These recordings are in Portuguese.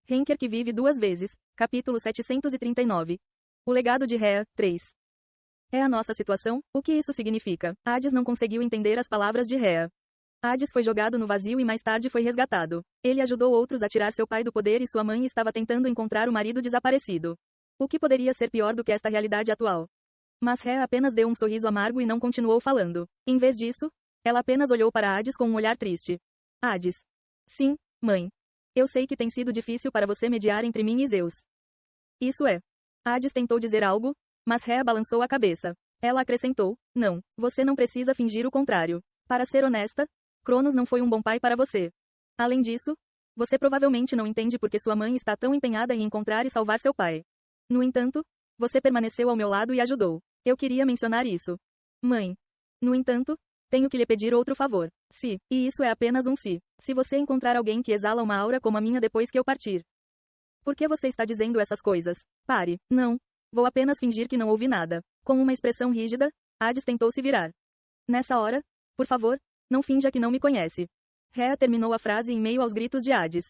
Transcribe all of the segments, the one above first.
Henker que vive duas vezes. Capítulo 739. O legado de Rhea, 3. É a nossa situação? O que isso significa? Hades não conseguiu entender as palavras de Rhea. Hades foi jogado no vazio e mais tarde foi resgatado. Ele ajudou outros a tirar seu pai do poder e sua mãe estava tentando encontrar o marido desaparecido. O que poderia ser pior do que esta realidade atual? Mas Rhea apenas deu um sorriso amargo e não continuou falando. Em vez disso, ela apenas olhou para Hades com um olhar triste. Hades. Sim, mãe. Eu sei que tem sido difícil para você mediar entre mim e Zeus. Isso é. Hades tentou dizer algo, mas Rhea balançou a cabeça. Ela acrescentou, não, você não precisa fingir o contrário. Para ser honesta, Cronos não foi um bom pai para você. Além disso, você provavelmente não entende porque sua mãe está tão empenhada em encontrar e salvar seu pai. No entanto, você permaneceu ao meu lado e ajudou. Eu queria mencionar isso. Mãe. No entanto, tenho que lhe pedir outro favor. E isso é apenas um se você encontrar alguém que exala uma aura como a minha depois que eu partir. Por que você está dizendo essas coisas? Pare. Não. Vou apenas fingir que não ouvi nada. Com uma expressão rígida, Hades tentou se virar. Nessa hora, por favor, não finja que não me conhece. Rhea terminou a frase em meio aos gritos de Hades.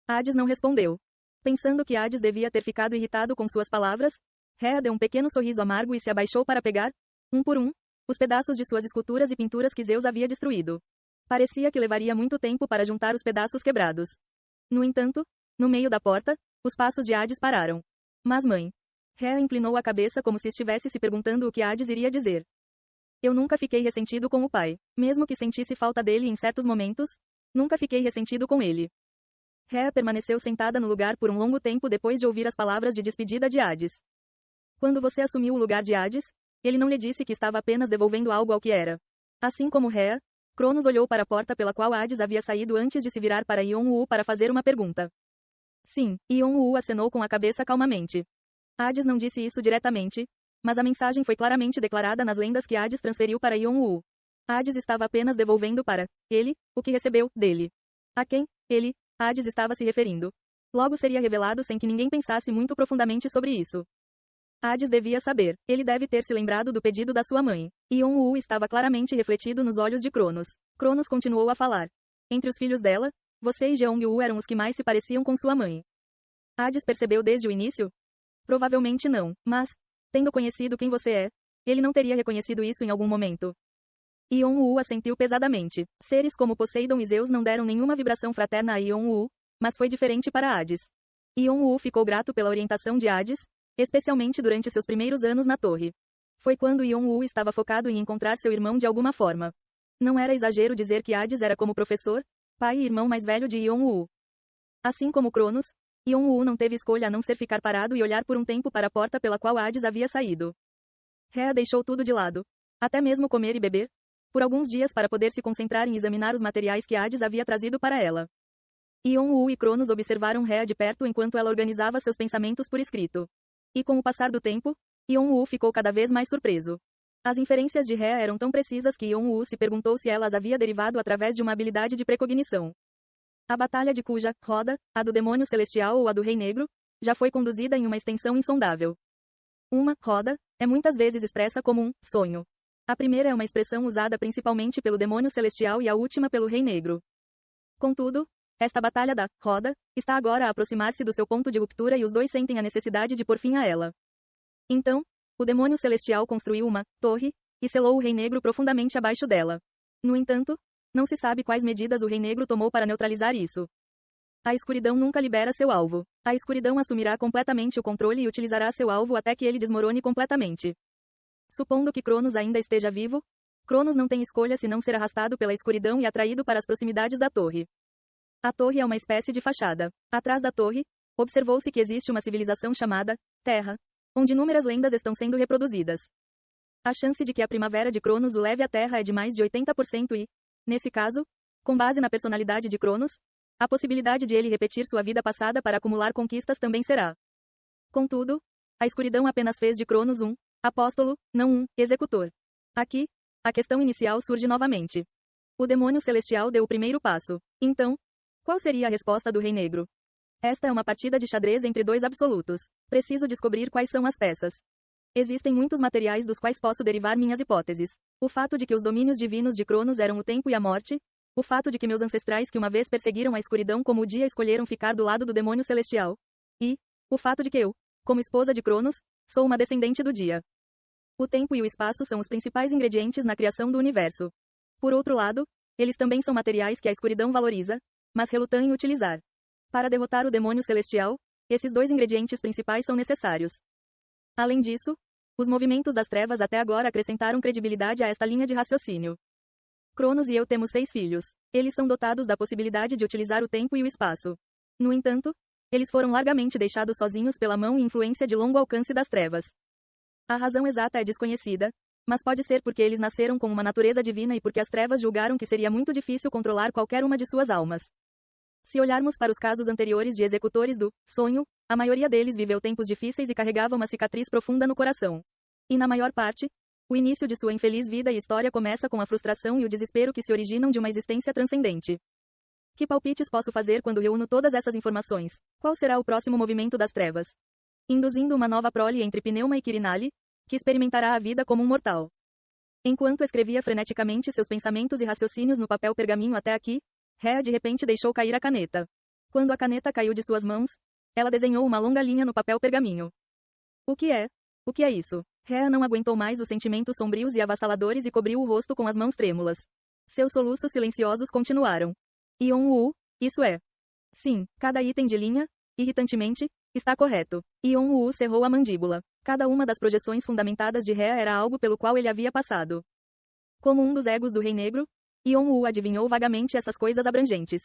Hades não respondeu. Pensando que Hades devia ter ficado irritado com suas palavras, Rhea deu um pequeno sorriso amargo e se abaixou para pegar, um por um, os pedaços de suas esculturas e pinturas que Zeus havia destruído. Parecia que levaria muito tempo para juntar os pedaços quebrados. No entanto, no meio da porta, os passos de Hades pararam. Mas mãe. Rhea inclinou a cabeça como se estivesse se perguntando o que Hades iria dizer. Eu nunca fiquei ressentido com o pai. Mesmo que sentisse falta dele em certos momentos, nunca fiquei ressentido com ele. Rhea permaneceu sentada no lugar por um longo tempo depois de ouvir as palavras de despedida de Hades. Quando você assumiu o lugar de Hades, ele não lhe disse que estava apenas devolvendo algo ao que era. Assim como Rhea, Cronos olhou para a porta pela qual Hades havia saído antes de se virar para Ion-Uu para fazer uma pergunta. Sim, Ion-Uu acenou com a cabeça calmamente. Hades não disse isso diretamente, mas a mensagem foi claramente declarada nas lendas que Hades transferiu para Ion-Uu. Hades estava apenas devolvendo para ele o que recebeu dele. A quem ele, Hades, estava se referindo. Logo seria revelado sem que ninguém pensasse muito profundamente sobre isso. Hades devia saber. Ele deve ter se lembrado do pedido da sua mãe. Ion-Uu estava claramente refletido nos olhos de Cronos. Cronos continuou a falar. Entre os filhos dela, você e Jeong-Uu eram os que mais se pareciam com sua mãe. Hades percebeu desde o início? Provavelmente não, mas, tendo conhecido quem você é, ele não teria reconhecido isso em algum momento. Ion-Uu assentiu pesadamente. Seres como Poseidon e Zeus não deram nenhuma vibração fraterna a Ion-Uu, mas foi diferente para Hades. Ion-Uu ficou grato pela orientação de Hades, especialmente durante seus primeiros anos na torre. Foi quando Ion-Uu estava focado em encontrar seu irmão de alguma forma. Não era exagero dizer que Hades era como professor, pai e irmão mais velho de Ion-Uu. Assim como Cronos, Ion-Uu não teve escolha a não ser ficar parado e olhar por um tempo para a porta pela qual Hades havia saído. Rhea deixou tudo de lado. Até mesmo comer e beber, por alguns dias para poder se concentrar em examinar os materiais que Hades havia trazido para ela. Ion-Uu e Cronos observaram Rhea de perto enquanto ela organizava seus pensamentos por escrito. E com o passar do tempo, Ion-Uu ficou cada vez mais surpreso. As inferências de Rhea eram tão precisas que Ion-Uu se perguntou se elas havia derivado através de uma habilidade de precognição. A batalha de cuja roda, a do demônio celestial ou a do rei negro, já foi conduzida em uma extensão insondável. Uma roda é muitas vezes expressa como um sonho. A primeira é uma expressão usada principalmente pelo demônio celestial e a última pelo rei negro. Contudo, esta batalha da roda está agora a aproximar-se do seu ponto de ruptura e os dois sentem a necessidade de pôr fim a ela. Então, o demônio celestial construiu uma torre e selou o rei negro profundamente abaixo dela. No entanto, não se sabe quais medidas o rei negro tomou para neutralizar isso. A escuridão nunca libera seu alvo. A escuridão assumirá completamente o controle e utilizará seu alvo até que ele desmorone completamente. Supondo que Cronos ainda esteja vivo, Cronos não tem escolha senão ser arrastado pela escuridão e atraído para as proximidades da torre. A torre é uma espécie de fachada. Atrás da torre, observou-se que existe uma civilização chamada Terra, onde inúmeras lendas estão sendo reproduzidas. A chance de que a primavera de Cronos o leve à Terra é de mais de 80% e, nesse caso, com base na personalidade de Cronos, a possibilidade de ele repetir sua vida passada para acumular conquistas também será. Contudo, a escuridão apenas fez de Cronos um apóstolo, não um executor. Aqui, a questão inicial surge novamente. O demônio celestial deu o primeiro passo. Então, qual seria a resposta do Rei Negro? Esta é uma partida de xadrez entre dois absolutos. Preciso descobrir quais são as peças. Existem muitos materiais dos quais posso derivar minhas hipóteses. O fato de que os domínios divinos de Cronos eram o tempo e a morte, O fato de que meus ancestrais que uma vez perseguiram a escuridão como o dia escolheram ficar do lado do demônio celestial. E o fato de que eu, como esposa de Cronos, sou uma descendente do dia. O tempo e o espaço são os principais ingredientes na criação do universo. Por outro lado, eles também são materiais que a escuridão valoriza, mas reluta em utilizar. Para derrotar o demônio celestial, esses dois ingredientes principais são necessários. Além disso, os movimentos das trevas até agora acrescentaram credibilidade a esta linha de raciocínio. Cronos e eu temos 6 filhos. Eles são dotados da possibilidade de utilizar o tempo e o espaço. No entanto, eles foram largamente deixados sozinhos pela mão e influência de longo alcance das trevas. A razão exata é desconhecida, mas pode ser porque eles nasceram com uma natureza divina e porque as trevas julgaram que seria muito difícil controlar qualquer uma de suas almas. Se olharmos para os casos anteriores de executores do sonho, a maioria deles viveu tempos difíceis e carregava uma cicatriz profunda no coração. E na maior parte, o início de sua infeliz vida e história começa com a frustração e o desespero que se originam de uma existência transcendente. Que palpites posso fazer quando reúno todas essas informações? Qual será o próximo movimento das trevas? Induzindo uma nova prole entre Pneuma e Quirinale, que experimentará a vida como um mortal. Enquanto escrevia freneticamente seus pensamentos e raciocínios no papel pergaminho até aqui, Rhea de repente deixou cair a caneta. Quando a caneta caiu de suas mãos, ela desenhou uma longa linha no papel pergaminho. O que é? O que é isso? Rhea não aguentou mais os sentimentos sombrios e avassaladores e cobriu o rosto com as mãos trêmulas. Seus soluços silenciosos continuaram. Ion-Wu, isso é. Sim, cada item de linha, irritantemente, está correto. Ion-Wu cerrou a mandíbula. Cada uma das projeções fundamentadas de Rhea era algo pelo qual ele havia passado. Como um dos egos do Rei Negro, Ion-Wu adivinhou vagamente essas coisas abrangentes.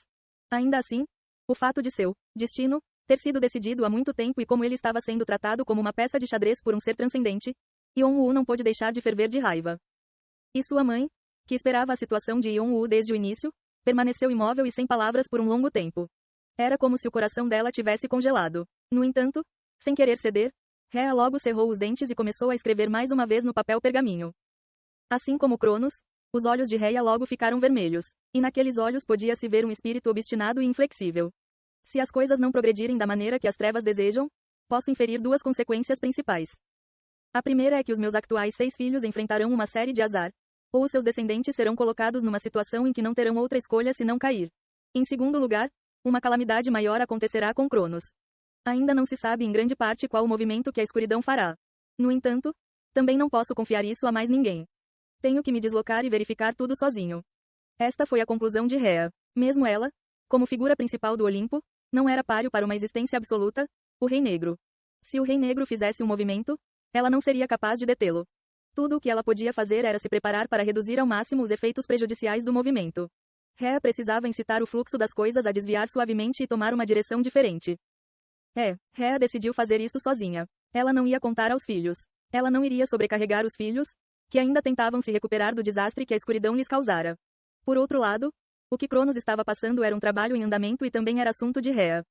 Ainda assim, o fato de seu destino ter sido decidido há muito tempo e como ele estava sendo tratado como uma peça de xadrez por um ser transcendente, Ion-Wu não pôde deixar de ferver de raiva. E sua mãe, que esperava a situação de Ion-Wu desde o início, permaneceu imóvel e sem palavras por um longo tempo. Era como se o coração dela tivesse congelado. No entanto, sem querer ceder, Rhea logo cerrou os dentes e começou a escrever mais uma vez no papel pergaminho. Assim como Cronos, os olhos de Rhea logo ficaram vermelhos, e naqueles olhos podia-se ver um espírito obstinado e inflexível. Se as coisas não progredirem da maneira que as trevas desejam, posso inferir 2 consequências principais. A primeira é que os meus atuais 6 filhos enfrentarão uma série de azar, ou os seus descendentes serão colocados numa situação em que não terão outra escolha senão cair. Em segundo lugar, uma calamidade maior acontecerá com Cronos. Ainda não se sabe em grande parte qual o movimento que a escuridão fará. No entanto, também não posso confiar isso a mais ninguém. Tenho que me deslocar e verificar tudo sozinho. Esta foi a conclusão de Rhea. Mesmo ela, como figura principal do Olimpo, não era páreo para uma existência absoluta, o Rei Negro. Se o Rei Negro fizesse um movimento, ela não seria capaz de detê-lo. Tudo o que ela podia fazer era se preparar para reduzir ao máximo os efeitos prejudiciais do movimento. Rhea precisava incitar o fluxo das coisas a desviar suavemente e tomar uma direção diferente. Rhea decidiu fazer isso sozinha. Ela não ia contar aos filhos. Ela não iria sobrecarregar os filhos, que ainda tentavam se recuperar do desastre que a escuridão lhes causara. Por outro lado, o que Cronos estava passando era um trabalho em andamento e também era assunto de Rhea.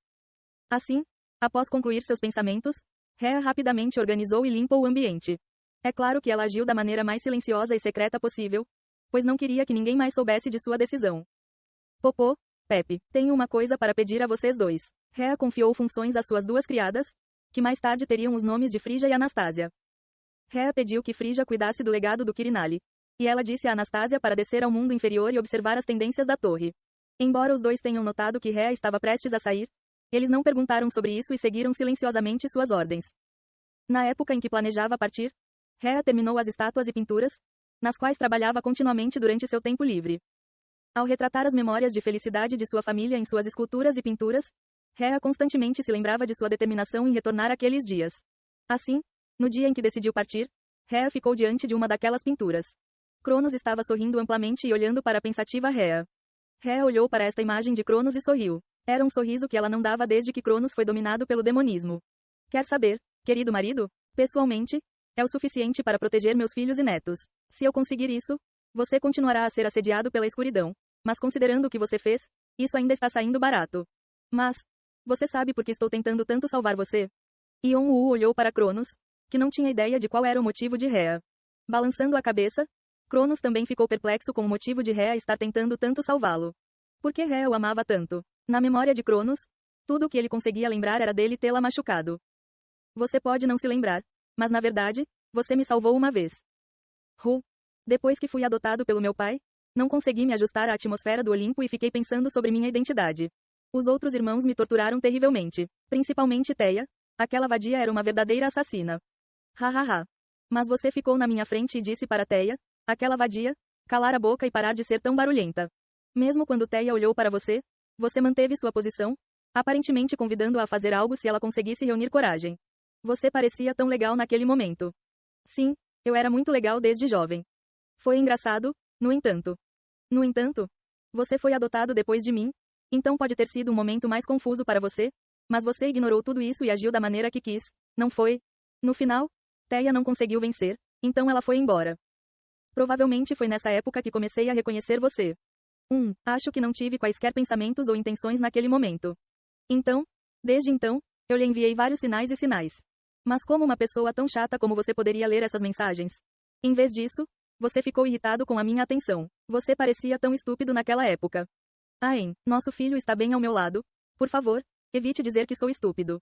Assim, após concluir seus pensamentos, Rhea rapidamente organizou e limpou o ambiente. É claro que ela agiu da maneira mais silenciosa e secreta possível, pois não queria que ninguém mais soubesse de sua decisão. Popô, Pepe, tenho uma coisa para pedir a vocês dois. Rhea confiou funções às suas 2 criadas, que mais tarde teriam os nomes de Frígia e Anastásia. Rhea pediu que Frígia cuidasse do legado do Quirinale, e ela disse a Anastásia para descer ao mundo inferior e observar as tendências da torre. Embora os dois tenham notado que Rhea estava prestes a sair, eles não perguntaram sobre isso e seguiram silenciosamente suas ordens. Na época em que planejava partir, Rhea terminou as estátuas e pinturas, nas quais trabalhava continuamente durante seu tempo livre. Ao retratar as memórias de felicidade de sua família em suas esculturas e pinturas, Rhea constantemente se lembrava de sua determinação em retornar aqueles dias. Assim, no dia em que decidiu partir, Rhea ficou diante de uma daquelas pinturas. Cronos estava sorrindo amplamente e olhando para a pensativa Rhea. Rhea olhou para esta imagem de Cronos e sorriu. Era um sorriso que ela não dava desde que Cronos foi dominado pelo demonismo. Quer saber, querido marido? Pessoalmente, é o suficiente para proteger meus filhos e netos. Se eu conseguir isso, você continuará a ser assediado pela escuridão. Mas considerando o que você fez, isso ainda está saindo barato. Mas, você sabe por que estou tentando tanto salvar você? Ion-Wu olhou para Cronos, que não tinha ideia de qual era o motivo de Rhea. Balançando a cabeça, Cronos também ficou perplexo com o motivo de Rhea estar tentando tanto salvá-lo. Por que Rhea o amava tanto? Na memória de Cronos, tudo o que ele conseguia lembrar era dele tê-la machucado. Você pode não se lembrar, mas na verdade, você me salvou uma vez. Depois que fui adotado pelo meu pai, Não consegui me ajustar à atmosfera do Olimpo e fiquei pensando sobre minha identidade. Os outros irmãos me torturaram terrivelmente. Principalmente Theia. Aquela vadia era uma verdadeira assassina. Hahaha. Mas você ficou na minha frente e disse para Theia, aquela vadia, calar a boca e parar de ser tão barulhenta. Mesmo quando Theia olhou para você, você manteve sua posição, aparentemente convidando-a a fazer algo se ela conseguisse reunir coragem. Você parecia tão legal naquele momento. Sim, eu era muito legal desde jovem. Foi engraçado, no entanto. No entanto, você foi adotado depois de mim, então pode ter sido um momento mais confuso para você, mas você ignorou tudo isso e agiu da maneira que quis, não foi? No final, Theia não conseguiu vencer, então ela foi embora. Provavelmente foi nessa época que comecei a reconhecer você. Acho que não tive quaisquer pensamentos ou intenções naquele momento. Desde então, eu lhe enviei vários sinais e sinais. Mas como uma pessoa tão chata como você poderia ler essas mensagens? Em vez disso, você ficou irritado com a minha atenção. Você parecia tão estúpido naquela época. Nosso filho está bem ao meu lado. Por favor, evite dizer que sou estúpido.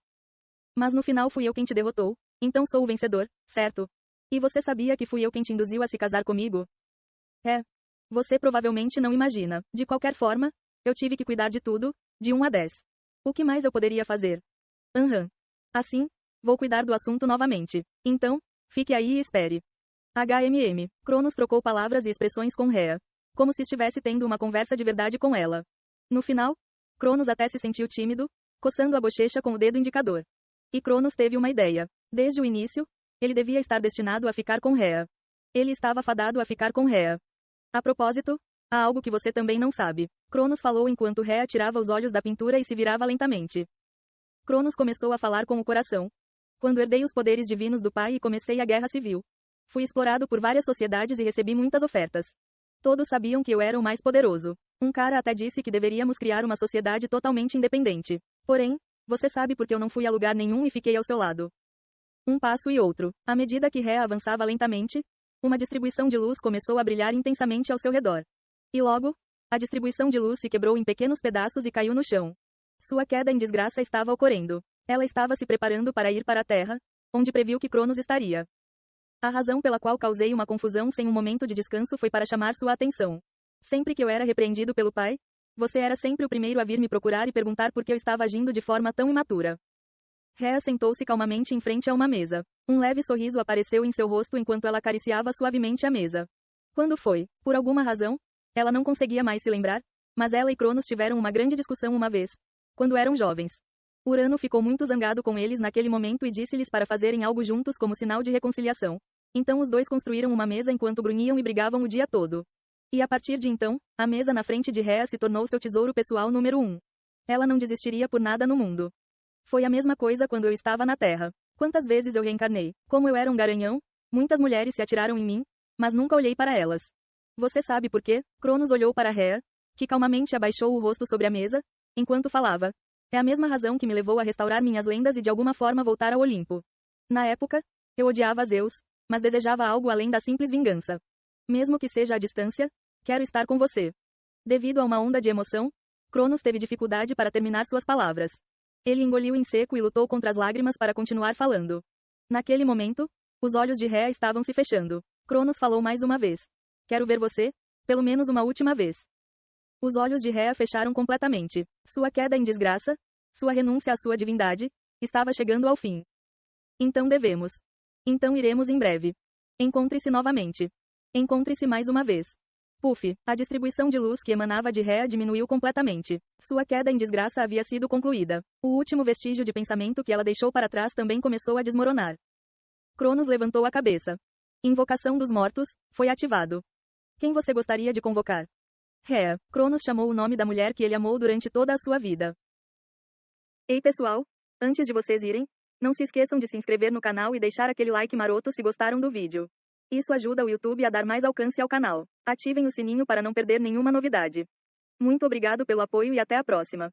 Mas no final fui eu quem te derrotou, então sou o vencedor, certo? E você sabia que fui eu quem te induziu a se casar comigo? Você provavelmente não imagina. De qualquer forma, eu tive que cuidar de tudo, de 1 a 10. O que mais eu poderia fazer? Assim, vou cuidar do assunto novamente. Então, fique aí e espere. Cronos trocou palavras e expressões com Rhea, como se estivesse tendo uma conversa de verdade com ela. No final, Cronos até se sentiu tímido, coçando a bochecha com o dedo indicador. E Cronos teve uma ideia. Desde o início, ele devia estar destinado a ficar com Rhea. Ele estava fadado a ficar com Rhea. A propósito, há algo que você também não sabe. Cronos falou enquanto Rhea tirava os olhos da pintura e se virava lentamente. Cronos começou a falar com o coração. Quando herdei os poderes divinos do pai e comecei a guerra civil. Fui explorado por várias sociedades e recebi muitas ofertas. Todos sabiam que eu era o mais poderoso. Um cara até disse que deveríamos criar uma sociedade totalmente independente. Porém, você sabe porque eu não fui a lugar nenhum e fiquei ao seu lado. Um passo e outro. À medida que Rhea avançava lentamente, uma distribuição de luz começou a brilhar intensamente ao seu redor. E logo, a distribuição de luz se quebrou em pequenos pedaços e caiu no chão. Sua queda em desgraça estava ocorrendo. Ela estava se preparando para ir para a Terra, onde previu que Cronos estaria. A razão pela qual causei uma confusão sem um momento de descanso foi para chamar sua atenção. Sempre que eu era repreendido pelo pai, você era sempre o primeiro a vir me procurar e perguntar por que eu estava agindo de forma tão imatura. Rhea sentou-se calmamente em frente a uma mesa. Um leve sorriso apareceu em seu rosto enquanto ela acariciava suavemente a mesa. Quando foi? Por alguma razão? Ela não conseguia mais se lembrar, mas ela e Cronos tiveram uma grande discussão uma vez, quando eram jovens. Urano ficou muito zangado com eles naquele momento e disse-lhes para fazerem algo juntos como sinal de reconciliação. Então os dois construíram uma mesa enquanto grunhiam e brigavam o dia todo. E a partir de então, a mesa na frente de Rhea se tornou seu tesouro pessoal número 1. Ela não desistiria por nada no mundo. Foi a mesma coisa quando eu estava na Terra. Quantas vezes eu reencarnei? Como eu era um garanhão, muitas mulheres se atiraram em mim, mas nunca olhei para elas. Você sabe por quê? Cronos olhou para Rhea, que calmamente abaixou o rosto sobre a mesa, enquanto falava. É a mesma razão que me levou a restaurar minhas lendas e de alguma forma voltar ao Olimpo. Na época, eu odiava Zeus, mas desejava algo além da simples vingança. Mesmo que seja à distância, quero estar com você. Devido a uma onda de emoção, Cronos teve dificuldade para terminar suas palavras. Ele engoliu em seco e lutou contra as lágrimas para continuar falando. Naquele momento, os olhos de Rhea estavam se fechando. Cronos falou mais uma vez. Quero ver você, pelo menos uma última vez. Os olhos de Rhea fecharam completamente. Sua queda em desgraça, sua renúncia à sua divindade, estava chegando ao fim. Então iremos em breve. Encontre-se novamente. Encontre-se mais uma vez. Puff, a distribuição de luz que emanava de Rhea diminuiu completamente. Sua queda em desgraça havia sido concluída. O último vestígio de pensamento que ela deixou para trás também começou a desmoronar. Cronos levantou a cabeça. Invocação dos mortos, foi ativado. Quem você gostaria de convocar? Rhea. Cronos chamou o nome da mulher que ele amou durante toda a sua vida. Ei pessoal, antes de vocês irem, não se esqueçam de se inscrever no canal e deixar aquele like maroto se gostaram do vídeo. Isso ajuda o YouTube a dar mais alcance ao canal. Ativem o sininho para não perder nenhuma novidade. Muito obrigado pelo apoio e até a próxima.